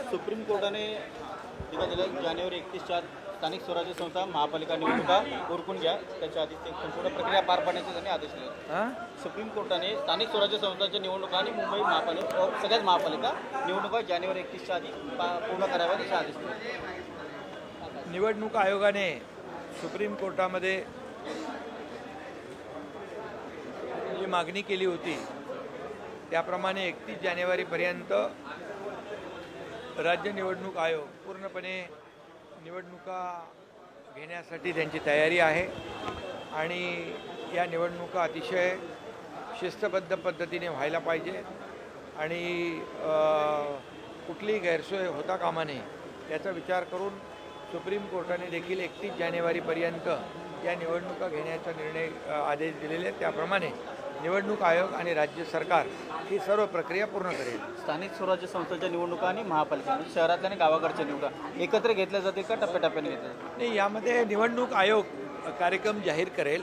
Supreme कोर्टाने निकाल दिला जानेवारी 31च्या स्थानिक स्वराज्य संस्था महापालिका निवडणुका उरकून घ्या, त्याच्या आधी ते संपूर्ण प्रक्रिया पार पाडण्याचे त्यांनी आदेश दिले. सुप्रीम कोर्टाने स्थानिक स्वराज्य संस्थांच्या निवडणुका आणि मुंबई महापालिका सगळ्याच महापालिका निवडणुका जानेवारी 31च्या आधी पूर्ण कराव्यात असे आदेश दिले. निवडणूक आयोगाने सुप्रीम कोर्टामध्ये जी मागणी केली होती त्याप्रमाणे 31 जानेवारीपर्यंत राज्य निवडणूक आयोग पूर्णपणे निवडणुका घेण्यासाठी त्यांची तयारी आहे आणि या निवडणुका अतिशय शिस्तबद्ध पद्धतीने व्हायला पाहिजे आणि कुठलीही गैरसोय होता कामा नये याचा विचार करून सुप्रीम कोर्टाने देखील 31 जानेवारीपर्यंत या निवडणुका घेण्याचा निर्णय आदेश दिलेले आहेत. त्याप्रमाणे निवडणूक आयोग आणि राज्य सरकार ही सर्व प्रक्रिया पूर्ण करेल. स्थानिक स्वराज्य संस्थांच्या निवडणुका आणि महापालिका म्हणजे शहरातल्या आणि गावाकडच्या निवडणुका एकत्र घेतल्या जाते का टप्प्याटप्प्याने घेतल्या जाते? नाही, यामध्ये निवडणूक आयोग कार्यक्रम जाहीर करेल.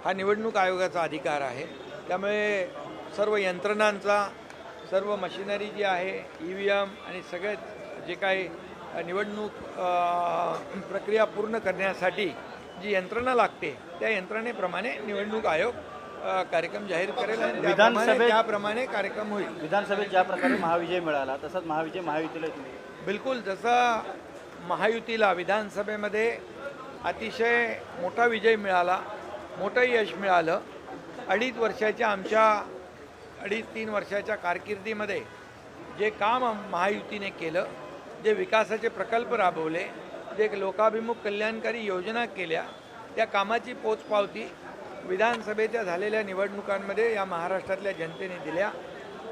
हा निवडणूक आयोगाचा अधिकार आहे. त्यामुळे सर्व यंत्रणांचा सर्व मशिनरी जी आहे EVM आणि सगळे जे काही निवडणूक प्रक्रिया पूर्ण करण्यासाठी जी यंत्रणा लागते त्या यंत्रणेप्रमाणे निवडणूक आयोग कार्यक्रम जाहीर करेल आणि त्याप्रमाणे कार्यक्रम होईल. विधानसभेत ज्या प्रकारे महाविजय मिळाला तसाच महाविजय महायुतीला बिलकुल जसा महायुतीला विधानसभेमध्ये अतिशय मोठा विजय मिळाला, मोठं यश मिळालं. 3 वर्षाच्या कारकिर्दीमध्ये जे काम महायुतीने केलं, जे विकासाचे प्रकल्प राबवले, जे लोकाभिमुख कल्याणकारी योजना केल्या, त्या कामाची पोचपावती विधानसभेच्या झालेल्या निवडणुकांमध्ये या महाराष्ट्रातल्या जनतेने दिल्या.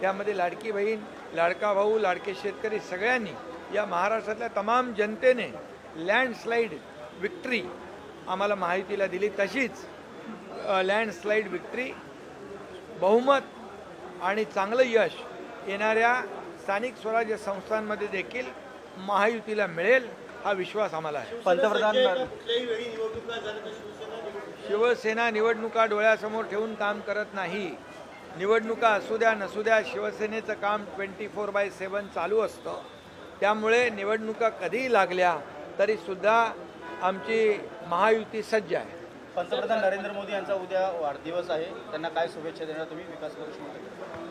त्यामध्ये लाडकी बहीण, लाडका भाऊ, लाडके शेतकरी सगळ्यांनी या महाराष्ट्रातल्या तमाम जनतेने लँडस्लाईड विक्ट्री आम्हाला महायुतीला दिली. तशीच लँडस्लाईड विक्ट्री, बहुमत आणि चांगलं यश येणाऱ्या स्थानिक स्वराज्य संस्थांमध्ये देखील महायुतीला मिळेल हा विश्वास आम्हाला आहे. पंतप्रधान शिवसेना निवडणुका डोळ्यासमोर ठेवून काम करत नाही. निवडणुका असू द्या नसू द्या शिवसेनेचं काम 24/7 चालू असतं. त्यामुळे निवडणुका कधीही लागल्या तरीसुद्धा आमची महायुती सज्ज आहे. पंतप्रधान नरेंद्र मोदी यांचा उद्या वाढदिवस आहे, त्यांना काय शुभेच्छा देणार तुम्ही विकास पक्ष?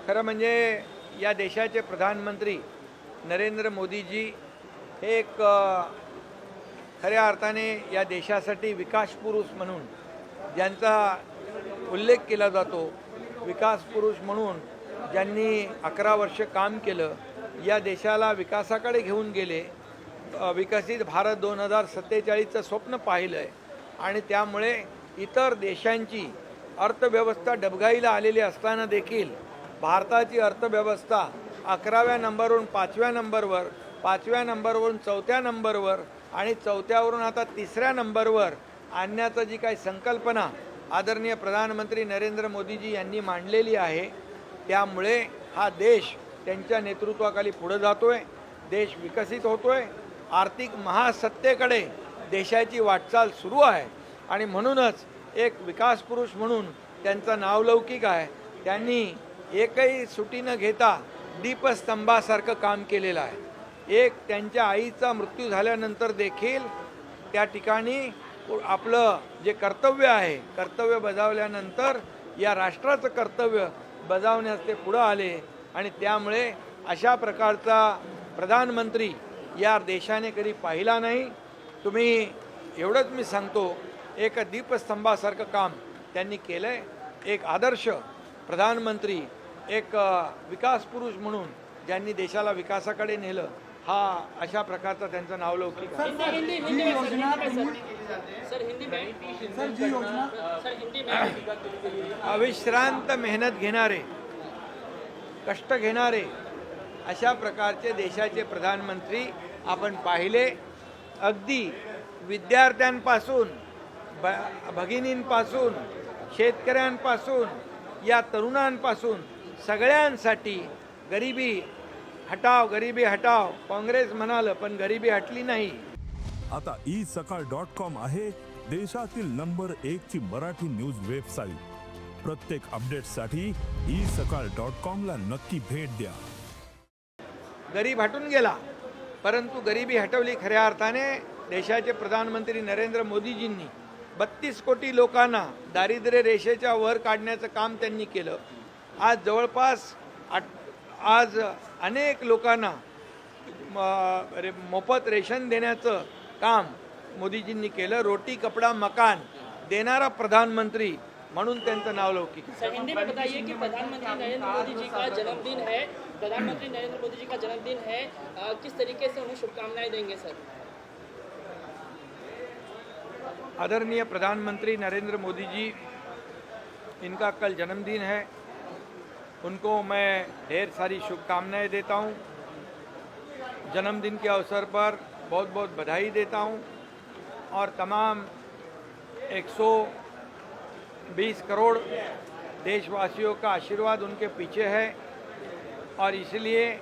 खरं म्हणजे या देशाचे प्रधानमंत्री नरेंद्र मोदीजी हे एक खऱ्या अर्थाने या देशासाठी विकास पुरुष म्हणून ज्यांचा उल्लेख केला जातो, विकास पुरुष म्हणून ज्यांनी 11 वर्ष काम केलं, या देशाला विकासाकडे घेऊन गेले, विकसित भारत 2047चं स्वप्न पाहिलं आहे आणि त्यामुळे इतर देशांची अर्थव्यवस्था डबघाईला आलेली असताना देखील भारताची अर्थव्यवस्था 11व्या नंबरवरून 5व्या नंबरवर, 5व्या नंबरवरून 4थ्या नंबरवर आणि 4थ्यावरून आता 3ऱ्या नंबरवर आणण्याची जी काही संकल्पना आदरणीय प्रधानमंत्री नरेंद्र मोदीजी यांनी मांडलेली आहे, त्यामुळे हा देश त्यांच्या नेतृत्वाखाली पुढे जातोय, देश विकसित होतोय, आर्थिक महासत्तेकडे देशाची वाटचाल सुरू आहे आणि म्हणूनच एक विकास पुरुष म्हणून त्यांचं नावलौकिक आहे. त्यांनी एकही सुटी न घेता दीपस्तंभासारखं काम केलेलं आहे. एक त्यांच्या आईचा मृत्यू झाल्यानंतर देखील त्या ठिकाणी आपलं जे कर्तव्य आहे, कर्तव्य बजावल्यानंतर या राष्ट्राचं कर्तव्य बजावण्यास ते पुढं आले आणि त्यामुळे अशा प्रकारचा प्रधानमंत्री या देशाने कधी पाहिला नाही. तुम्ही एवढंच मी सांगतो, एक दीपस्तंभासारखं काम त्यांनी केलं आहे. एक आदर्श प्रधानमंत्री, एक विकास पुरुष म्हणून ज्यांनी देशाला विकासाकडे नेलं, हा अशा प्रकारचा त्यांचं नावलौकिक आहे. अविश्रांत मेहनत घेणारे, कष्ट घेणारे अशा प्रकारचे देशाचे प्रधानमंत्री आपण पाहिले. अगदी विद्यार्थ्यांपासून, भगिनींपासून, शेतकऱ्यांपासून, या तरुणांपासून सगळ्यांसाठी गरिबी हटाव काँग्रेस म्हणालं, पण गरिबी हटली नाही. आता isakal.com आहे देशातील नंबर 1 ची मराठी न्यूज वेबसाईट. प्रत्येक अपडेटसाठी isakal.com ला नक्की भेट द्या. गरीब हटून गेला, परंतु गरिबी हटवली खऱ्या अर्थाने देशाचे प्रधानमंत्री नरेंद्र मोदीजींनी 32 कोटी लोकांना दारिद्र्य रेषेच्या वर काढण्याचं काम त्यांनी केलं. आज जवळपास आज अनेक लोकांना मोफत रेशन देण्याचं काम मोदीजींनी केलं. रोटी कपड़ा मकान देणारा प्रधानमंत्री म्हणून त्यांचं नाव लौकिक आहे. सर, हिंदी में बताइए कि प्रधानमंत्री नरेंद्र मोदी जी का जन्मदिन है, प्रधानमंत्री नरेंद्र मोदी जी का जन्मदिन है, किस तरीके से उन्हें शुभकामनाएं देंगे सर? आदरणीय प्रधानमंत्री नरेंद्र मोदी जी, इनका कल जन्मदिन है. उनको मैं ढेर सारी शुभकामनाएं देता हूं. जन्मदिन के अवसर पर बहुत बहुत बधाई देता हूं और तमाम 120 करोड़ देशवासियों का आशीर्वाद उनके पीछे है और इसलिए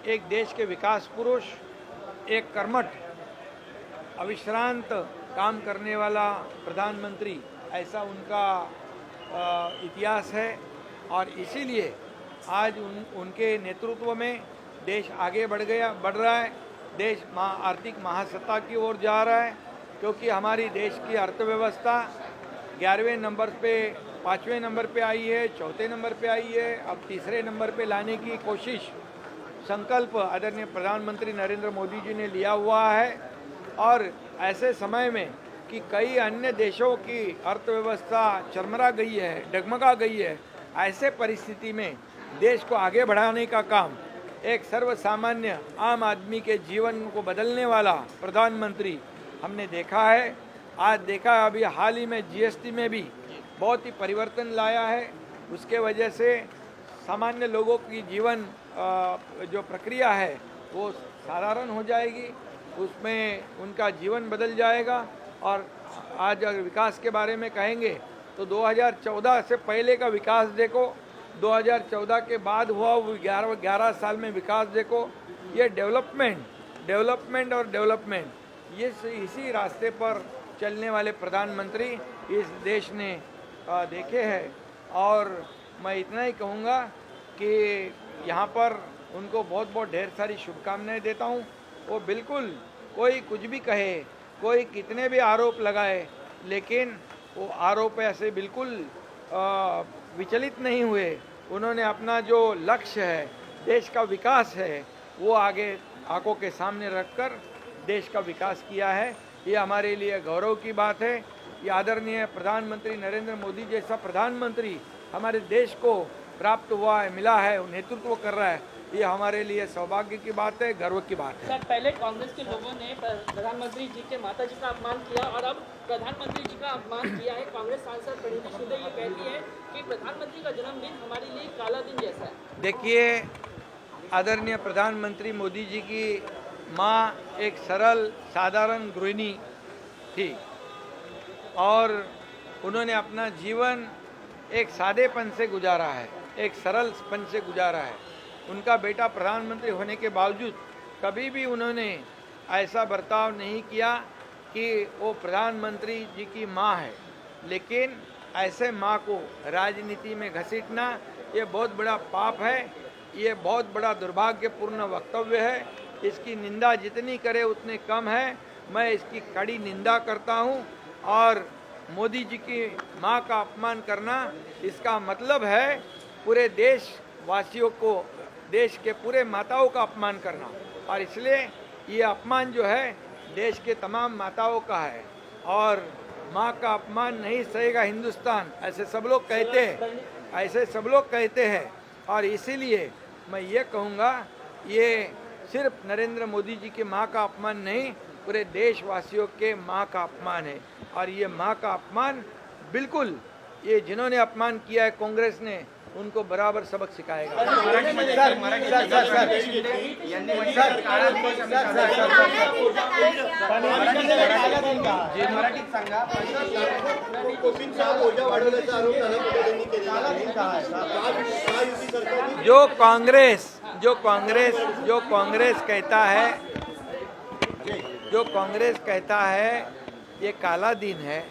एक देश के विकास पुरुष, एक कर्मठ, अविश्रांत काम करने वाला प्रधानमंत्री, ऐसा उनका इतिहास है और इसीलिए आज उनके नेतृत्व में देश आगे बढ़ रहा है. देश आर्थिक महासत्ता की ओर जा रहा है क्योंकि हमारी देश की अर्थव्यवस्था 11वें नंबर पे 5वें नंबर पे आई है, 4थे नंबर पे आई है. अब 3रे नंबर पे लाने की कोशिश, संकल्प आदरणीय प्रधानमंत्री नरेंद्र मोदी जी ने लिया हुआ है. और ऐसे समय में कि कई अन्य देशों की अर्थव्यवस्था चरमरा गई है, डगमगा गई है, ऐसे परिस्थिति में देश को आगे बढ़ाने का काम एक सर्वसामान्य आम आदमी के जीवन को बदलने वाला प्रधानमंत्री हमने देखा है. आज देखा अभी हाल ही में जीएसटी में भी बहुत ही परिवर्तन लाया है. उसके वजह से सामान्य लोगों की जीवन जो प्रक्रिया है वो साधारण हो जाएगी, उसमें उनका जीवन बदल जाएगा. और आज अगर विकास के बारे में कहेंगे तो 2014 से पहले का विकास देखो, 2014 के बाद हुआ वो 11 साल में विकास देखो. ये डेवलपमेंट और डेवलपमेंट, ये इसी रास्ते पर चलने वाले प्रधानमंत्री इस देश ने देखे हैं. और मैं इतना ही कहूँगा कि यहाँ पर उनको बहुत बहुत ढेर सारी शुभकामनाएं देता हूँ. वो बिल्कुल, कोई कुछ भी कहे, कोई कितने भी आरोप लगाए, लेकिन वो आरोप ऐसे बिल्कुल विचलित नहीं हुए. उन्होंने अपना जो लक्ष्य है, देश का विकास है, वो आगे आंखों के सामने रखकर देश का विकास किया है. ये हमारे लिए गौरव की बात है. ये आदरणीय प्रधानमंत्री नरेंद्र मोदी जैसा प्रधानमंत्री हमारे देश को प्राप्त हुआ है, मिला है, नेतृत्व कर रहा है, ये हमारे लिए सौभाग्य की बात है, गर्व की बात है. सर, पहले कांग्रेस के लोगों ने प्रधानमंत्री जी के माता जी का अपमान किया और अब प्रधानमंत्री जी का अपमान किया है. कांग्रेस सांसद प्रणीति शिंदे ये कहती है कि प्रधानमंत्री का जन्मदिन हमारे लिए काला दिन जैसा है. देखिए, आदरणीय प्रधानमंत्री मोदी जी की माँ एक सरल साधारण गृहिणी थी और उन्होंने अपना जीवन एक सादेपन से गुजारा है, एक सरलपन से गुजारा है. उनका बेटा प्रधानमंत्री होने के बावजूद कभी भी उन्होंने ऐसा बर्ताव नहीं किया कि वो प्रधानमंत्री जी की माँ है. लेकिन ऐसे माँ को राजनीति में घसीटना ये बहुत बड़ा पाप है, ये बहुत बड़ा दुर्भाग्यपूर्ण वक्तव्य है. इसकी निंदा जितनी करे उतने कम है. मैं इसकी कड़ी निंदा करता हूँ और मोदी जी की माँ का अपमान करना, इसका मतलब है पूरे देशवासियों को, देश के पूरे माताओं का अपमान करना. और इसलिए ये अपमान जो है देश के तमाम माताओं का है और माँ का अपमान नहीं सहेगा हिंदुस्तान, ऐसे सब लोग कहते हैं, ऐसे सब लोग कहते हैं. और इसीलिए मैं ये कहूँगा, ये सिर्फ नरेंद्र मोदी जी की माँ का अपमान नहीं, पूरे देशवासियों के माँ का अपमान है. और ये माँ का अपमान बिल्कुल, ये जिन्होंने अपमान किया है कांग्रेस ने, उनको बराबर सबक सिखाएगा. जो कांग्रेस कहता है ये काला दिन है,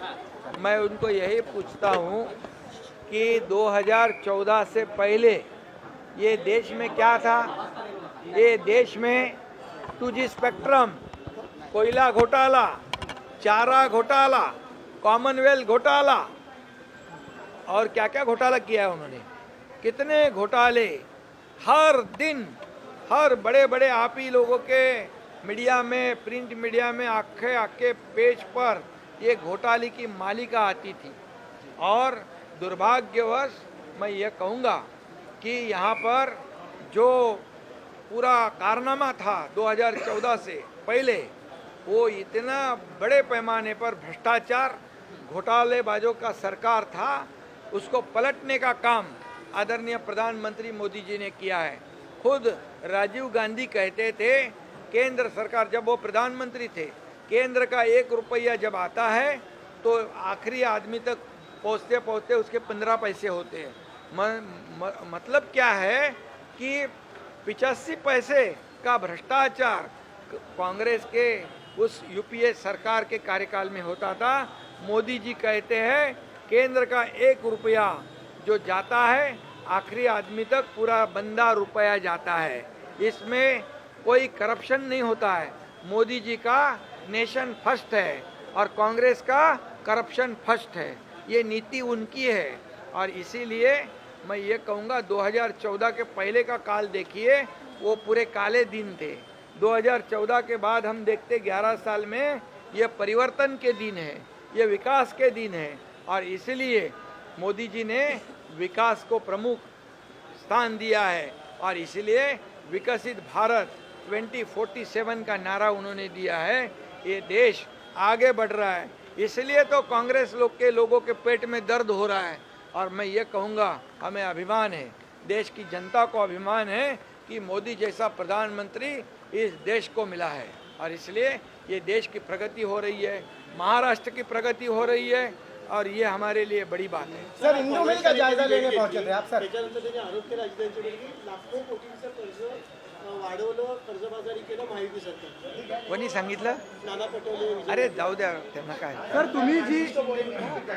मैं उनको यही पूछता हूँ कि 2014 से पहले ये देश में क्या था? ये देश में 2G स्पेक्ट्रम, कोयला घोटाला, चारा घोटाला, कॉमनवेल्थ घोटाला और क्या क्या घोटाला किया है उन्होंने। कितने घोटाले हर दिन, हर बड़े बड़े आप ही लोगों के मीडिया में, प्रिंट मीडिया में आखे आखे पेज पर ये घोटाले की मालिका आती थी। और दुर्भाग्यवश मैं ये कहूँगा कि यहाँ पर जो पूरा कारनामा था 2014 से पहले, वो इतना बड़े पैमाने पर भ्रष्टाचार घोटालेबाजों का सरकार था, उसको पलटने का काम आदरणीय प्रधानमंत्री मोदी जी ने किया है। खुद राजीव गांधी कहते थे, केंद्र सरकार जब वो प्रधानमंत्री थे, केंद्र का 1 रुपया जब आता है तो आखिरी आदमी तक पहुँचते पहुँचते उसके 15 पैसे होते हैं। मतलब क्या है कि 85 पैसे का भ्रष्टाचार कांग्रेस के उस यूपीए सरकार के कार्यकाल में होता था। मोदी जी कहते हैं केंद्र का 1 रुपया जो जाता है आखिरी आदमी तक पूरा बंदा रुपया जाता है, इसमें कोई करप्शन नहीं होता है। मोदी जी का नेशन फर्स्ट है और कांग्रेस का करप्शन फर्स्ट है, ये नीति उनकी है। और इसीलिए मैं ये कहूँगा 2014 के पहले का काल देखिए, वो पूरे काले दिन थे। 2014 के बाद हम देखते 11 साल में ये परिवर्तन के दिन है, ये विकास के दिन है। और इसलिए मोदी जी ने विकास को प्रमुख स्थान दिया है और इसलिए विकसित भारत 2047 का नारा उन्होंने दिया है। ये देश आगे बढ़ रहा है, इसलिए तो कांग्रेस के लोगों के पेट में दर्द हो रहा है। और मैं ये कहूँगा हमें अभिमान है, देश की जनता को अभिमान है कि मोदी जैसा प्रधानमंत्री इस देश को मिला है। और इसलिए ये देश की प्रगति हो रही है, महाराष्ट्र की प्रगति हो रही है और ये हमारे लिए बड़ी बात है। सर, इंदू मिल का जायजा लेने पहुंचे थे आप सर? त्याच्यानंतर त्यांनी आरोप केला अजितांच्यावर की लाखो कोटींचं कर्ज वाढवलं, कर्जबाजारी केलं महायुती सरकार. कोणी सांगितलं? नाना पटोले. अरे जाऊ द्या त्यांना काय। सर, तुम्ही जी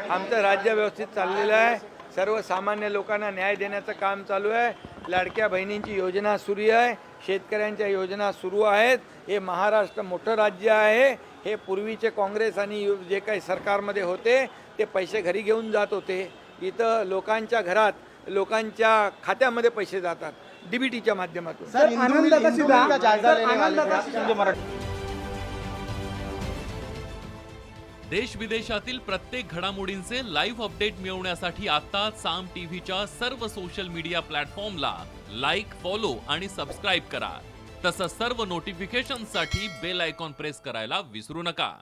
आमचं राज्य व्यवस्थित चाललेलं आहे, सर्वसामान्य लोकांना न्याय देण्याचं काम चालू आहे, लाडक्या बहिणींची योजना सुरू आहे, शेतकऱ्यांच्या योजना सुरू आहेत। हे महाराष्ट्र मोठं राज्य आहे, हे पूर्वीचे काँग्रेस आणि जे काही सरकारमध्ये होते ते पैसे घरी घेऊन जात होते, इथं लोकांच्या घरात, लोकांच्या खात्यामध्ये पैसे जातात डीबीटीच्या माध्यमातून। सर, इंदू मिल का जायजा लेने वाले थे आप? संजय मराठे। देश विदेशातील प्रत्येक घडामोडींचे लाईव्ह अपडेट मिळवण्यासाठी आता साम टीव्हीच्या सर्व सोशल मीडिया प्लॅटफॉर्मला लाईक, फॉलो आणि सबस्क्राईब करा। तसंच सर्व नोटिफिकेशनसाठी बेल आयकॉन प्रेस करायला विसरू नका।